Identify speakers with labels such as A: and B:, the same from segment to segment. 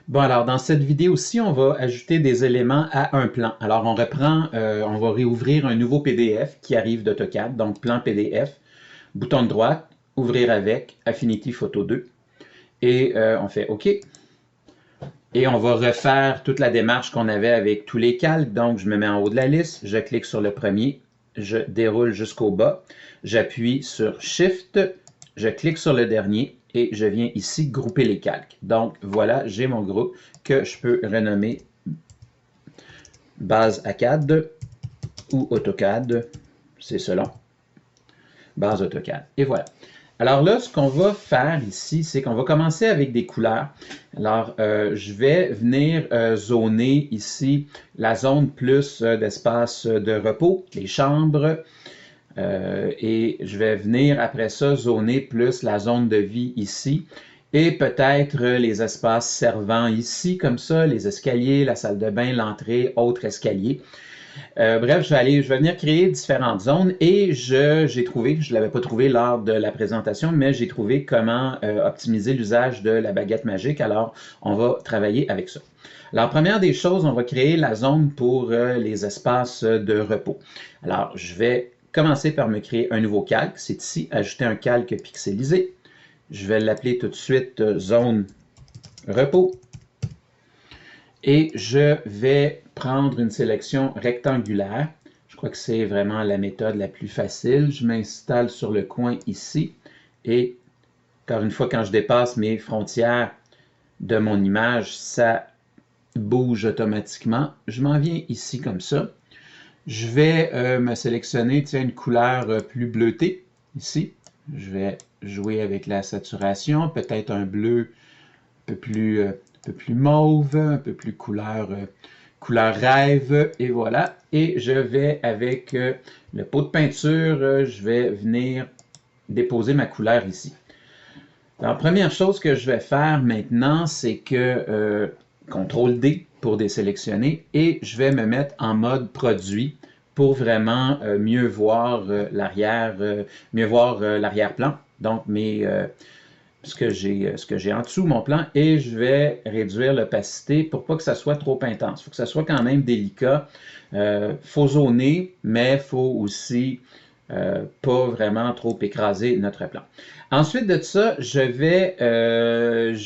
A: Bon, alors dans cette vidéo-ci, on va ajouter des éléments à un plan. Alors on reprend, on va réouvrir un nouveau PDF qui arrive d'AutoCAD, donc plan PDF, bouton de droite, ouvrir avec, Affinity Photo 2, et on fait OK. Et on va refaire toute la démarche qu'on avait avec tous les calques. Donc je me mets en haut de la liste, je clique sur le premier, je déroule jusqu'au bas, j'appuie sur Shift, je clique sur le dernier, et je viens ici grouper les calques. Donc voilà, j'ai mon groupe que je peux renommer base ACAD ou AutoCAD, c'est selon, base AutoCAD. Et voilà. Alors là, ce qu'on va faire ici, c'est qu'on va commencer avec des couleurs. Alors, je vais venir zoner ici la zone plus d'espace de repos, les chambres, et je vais venir après ça zoner plus la zone de vie ici et peut-être les espaces servants ici, comme ça, les escaliers, la salle de bain, l'entrée, autres escaliers. Bref, je vais venir créer différentes zones et j'ai trouvé, je ne l'avais pas trouvé lors de la présentation, mais j'ai trouvé comment optimiser l'usage de la baguette magique. Alors, on va travailler avec ça. Alors, première des choses, on va créer la zone pour les espaces de repos. Alors, je vais commencer par me créer un nouveau calque. C'est ici, ajouter un calque pixelisé. Je vais l'appeler tout de suite zone repos. Et je vais prendre une sélection rectangulaire. Je crois que c'est vraiment la méthode la plus facile. Je m'installe sur le coin ici. Et encore une fois, quand je dépasse mes frontières de mon image, ça bouge automatiquement. Je m'en viens ici comme ça. Je vais me sélectionner une couleur plus bleutée, ici. Je vais jouer avec la saturation, peut-être un bleu un peu plus mauve, un peu plus couleur rêve, et voilà. Et je vais avec le pot de peinture, je vais venir déposer ma couleur ici. Alors, première chose que je vais faire maintenant, c'est que CTRL-D pour désélectionner et je vais me mettre en mode produit pour vraiment mieux voir l'arrière-plan. Donc, ce que j'ai en dessous, mon plan, et je vais réduire l'opacité pour pas que ça soit trop intense. Il faut que ça soit quand même délicat. Faut zoner, mais il faut aussi pas vraiment trop écraser notre plan. Ensuite de ça, je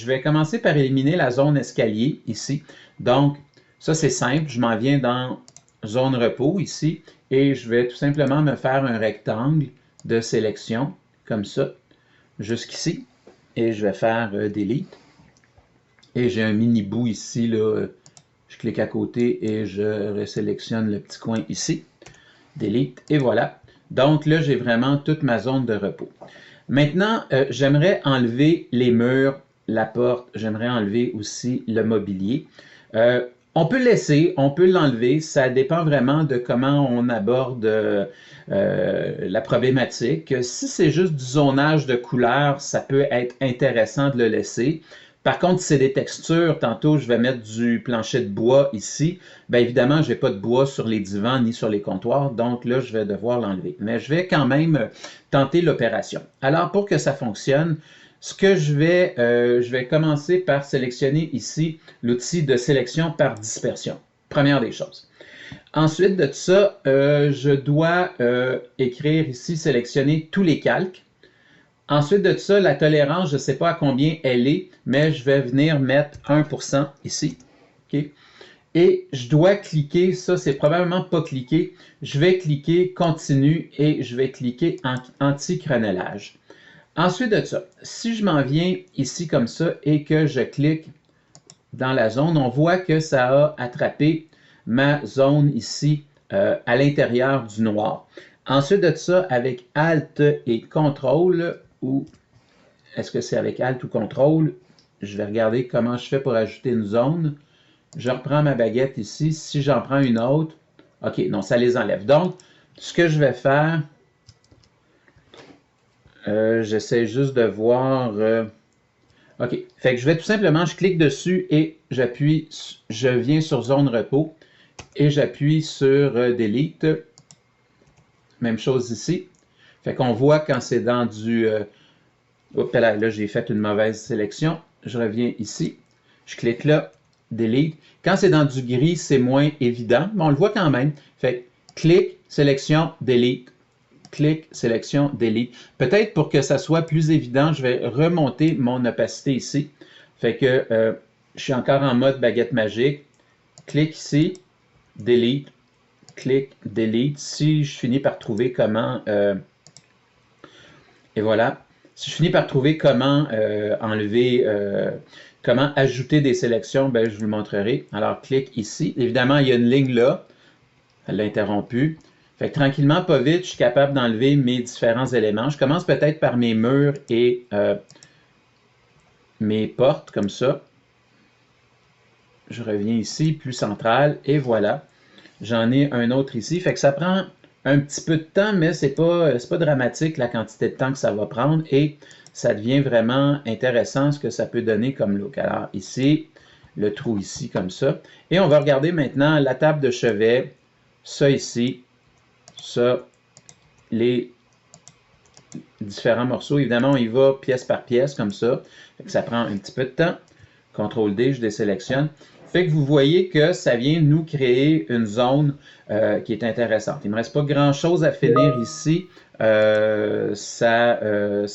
A: vais commencer par éliminer la zone escalier ici. Donc, ça c'est simple. Je m'en viens dans zone repos ici et je vais tout simplement me faire un rectangle de sélection comme ça jusqu'ici. Et je vais faire Delete. Et j'ai un mini bout ici, là. Je clique à côté et je resélectionne le petit coin ici. Delete. Et voilà. Donc là, j'ai vraiment toute ma zone de repos. Maintenant, j'aimerais enlever les murs, la porte. J'aimerais enlever aussi le mobilier. On peut le laisser, on peut l'enlever. Ça dépend vraiment de comment on aborde la problématique. Si c'est juste du zonage de couleurs, ça peut être intéressant de le laisser. Par contre, si c'est des textures, tantôt je vais mettre du plancher de bois ici, bien évidemment, je n'ai pas de bois sur les divans ni sur les comptoirs, donc là, je vais devoir l'enlever. Mais je vais quand même tenter l'opération. Alors, pour que ça fonctionne, ce que je vais commencer par sélectionner ici l'outil de sélection par dispersion. Première des choses. Ensuite de ça, je dois écrire ici, sélectionner tous les calques. Ensuite de ça, la tolérance, je ne sais pas à combien elle est, mais je vais venir mettre 1% ici. Okay? Et je dois cliquer, ça c'est probablement pas cliqué, je vais cliquer continue et je vais cliquer anti-crenellage. Ensuite de ça, si je m'en viens ici comme ça et que je clique dans la zone, on voit que ça a attrapé ma zone ici à l'intérieur du noir. Ensuite de ça, avec Alt et CTRL, ou est-ce que c'est avec Alt ou CTRL, je vais regarder comment je fais pour ajouter une zone. Je reprends ma baguette ici. Si j'en prends une autre, OK, non, ça les enlève. Donc, ce que je vais faire, j'essaie juste de voir... OK, fait que je vais tout simplement, je clique dessus et j'appuie, je viens sur zone repos et j'appuie sur Delete. Même chose ici. Fait qu'on voit quand c'est dans du... Oups, là j'ai fait une mauvaise sélection. Je reviens ici. je clique là, delete. Quand c'est dans du gris, c'est moins évident, mais on le voit quand même. Fait clic, sélection, delete. Clic, sélection, delete. Peut-être pour que ça soit plus évident, je vais remonter mon opacité ici. Fait que je suis encore en mode baguette magique. Clic ici, delete, clic, delete. Si je finis par trouver comment... et voilà. Si je finis par trouver comment enlever... comment ajouter des sélections, ben, je vous le montrerai. Alors, clic ici. Évidemment, il y a une ligne là. Elle l'a interrompu. Fait que tranquillement, pas vite, je suis capable d'enlever mes différents éléments. Je commence peut-être par mes murs et mes portes, comme ça. Je reviens ici, plus central, et voilà. J'en ai un autre ici. Fait que ça prend un petit peu de temps, mais c'est pas dramatique la quantité de temps que ça va prendre. Et ça devient vraiment intéressant ce que ça peut donner comme look. Alors ici, le trou ici, comme ça. Et on va regarder maintenant la table de chevet, ça ici, ça, les différents morceaux. Évidemment, on y va pièce par pièce, comme ça. Fait que ça prend un petit peu de temps. CTRL-D, je désélectionne. Fait que vous voyez que ça vient nous créer une zone qui est intéressante. Il ne me reste pas grand-chose à finir ici. Ça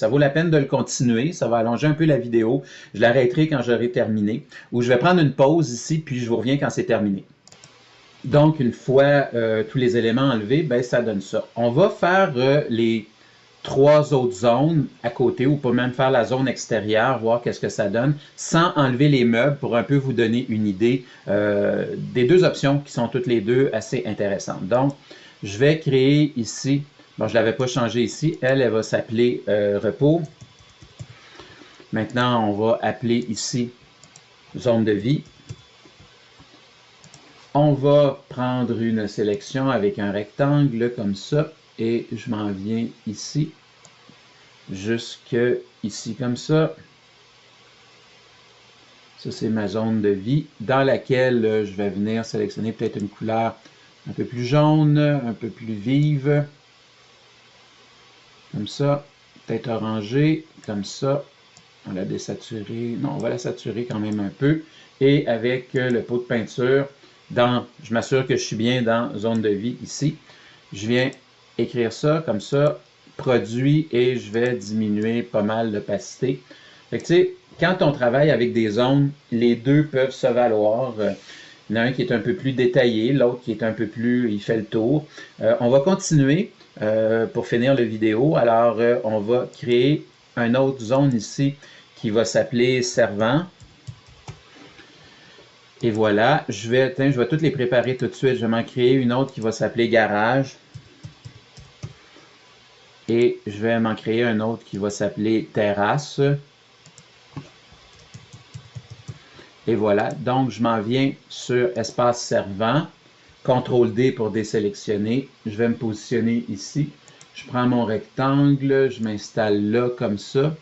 A: vaut la peine de le continuer. Ça va allonger un peu la vidéo. Je l'arrêterai quand j'aurai terminé. Ou je vais prendre une pause ici, puis je vous reviens quand c'est terminé. Donc, une fois tous les éléments enlevés, ben, ça donne ça. On va faire les 3 autres zones à côté, ou pas même faire la zone extérieure, voir qu'est-ce que ça donne, sans enlever les meubles, pour un peu vous donner une idée des 2 options qui sont toutes les 2 assez intéressantes. Donc, je vais créer ici, bon, je ne l'avais pas changé ici, elle va s'appeler repos. Maintenant, on va appeler ici zone de vie. On va prendre une sélection avec un rectangle comme ça. Et je m'en viens ici, jusque ici comme ça. Ça, c'est ma zone de vie dans laquelle je vais venir sélectionner peut-être une couleur un peu plus jaune, un peu plus vive. Comme ça. Peut-être orangé, comme ça. On l'a désaturer. Non, on va la saturer quand même un peu. Et avec le pot de peinture, je m'assure que je suis bien dans zone de vie ici. Je viens écrire ça comme ça, produit, et je vais diminuer pas mal l'opacité. Fait que tu sais, quand on travaille avec des zones, les deux peuvent se valoir. Il y en a un qui est un peu plus détaillé, l'autre qui est un peu plus, il fait le tour. On va continuer pour finir la vidéo. Alors, on va créer une autre zone ici qui va s'appeler servant. Et voilà, je vais toutes les préparer tout de suite. Je vais m'en créer une autre qui va s'appeler garage. Et je vais m'en créer un autre qui va s'appeler terrasse. Et voilà, donc je m'en viens sur espace servant. CTRL-D pour désélectionner. Je vais me positionner ici. Je prends mon rectangle, je m'installe là comme ça.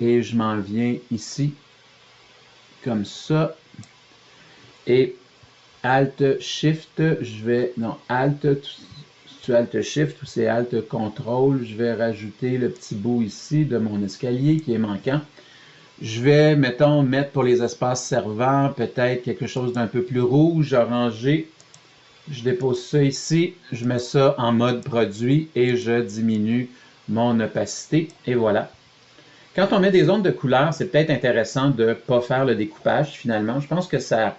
A: Et je m'en viens ici comme ça. Et Alt-Shift, je vais... Non, Alt... C'est Alt-Shift ou c'est Alt-Contrôle. Je vais rajouter le petit bout ici de mon escalier qui est manquant. Je vais, mettons, mettre pour les espaces servants peut-être quelque chose d'un peu plus rouge, orangé. Je dépose ça ici. Je mets ça en mode produit et je diminue mon opacité. Et voilà. Quand on met des zones de couleur, c'est peut-être intéressant de ne pas faire le découpage finalement. Je pense que ça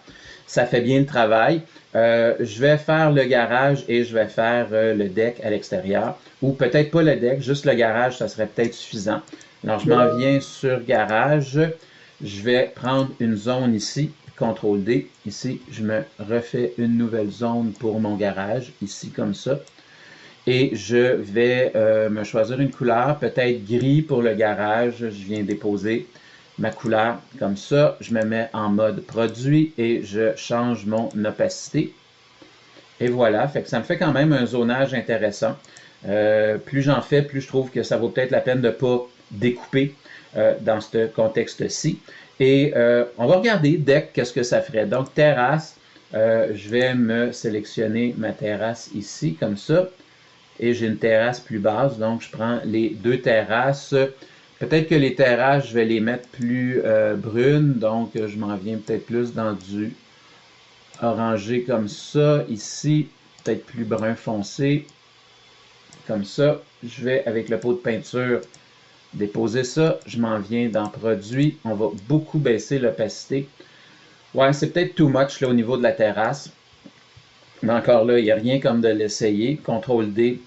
A: fait bien le travail. Je vais faire le garage et je vais faire le deck à l'extérieur. Ou peut-être pas le deck, juste le garage, ça serait peut-être suffisant. Alors, je m'en viens sur garage. Je vais prendre une zone ici, CTRL-D. Ici, je me refais une nouvelle zone pour mon garage, ici comme ça. Et je vais me choisir une couleur, peut-être gris pour le garage. Je viens déposer ma couleur comme ça. Je me mets en mode produit et je change mon opacité. Et voilà, fait que ça me fait quand même un zonage intéressant. Plus j'en fais, plus je trouve que ça vaut peut-être la peine de ne pas découper dans ce contexte-ci. Et on va regarder deck, qu'est-ce que ça ferait. Donc terrasse, je vais me sélectionner ma terrasse ici, comme ça. Et j'ai une terrasse plus basse, donc je prends les 2 terrasses. Peut-être que les terrasses, je vais les mettre plus brunes, donc je m'en viens peut-être plus dans du orangé comme ça. Ici, peut-être plus brun foncé, comme ça. Je vais, avec le pot de peinture, déposer ça. Je m'en viens dans produit. On va beaucoup baisser l'opacité. Ouais, c'est peut-être too much là, au niveau de la terrasse. Mais encore là, il n'y a rien comme de l'essayer. CTRL-D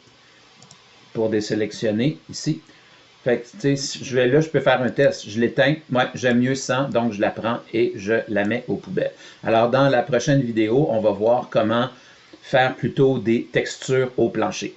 A: pour désélectionner ici. Fait que, tu sais, je peux faire un test. Je l'éteins. Moi, j'aime mieux sans, donc je la prends et je la mets aux poubelles. Alors, dans la prochaine vidéo, on va voir comment faire plutôt des textures au plancher.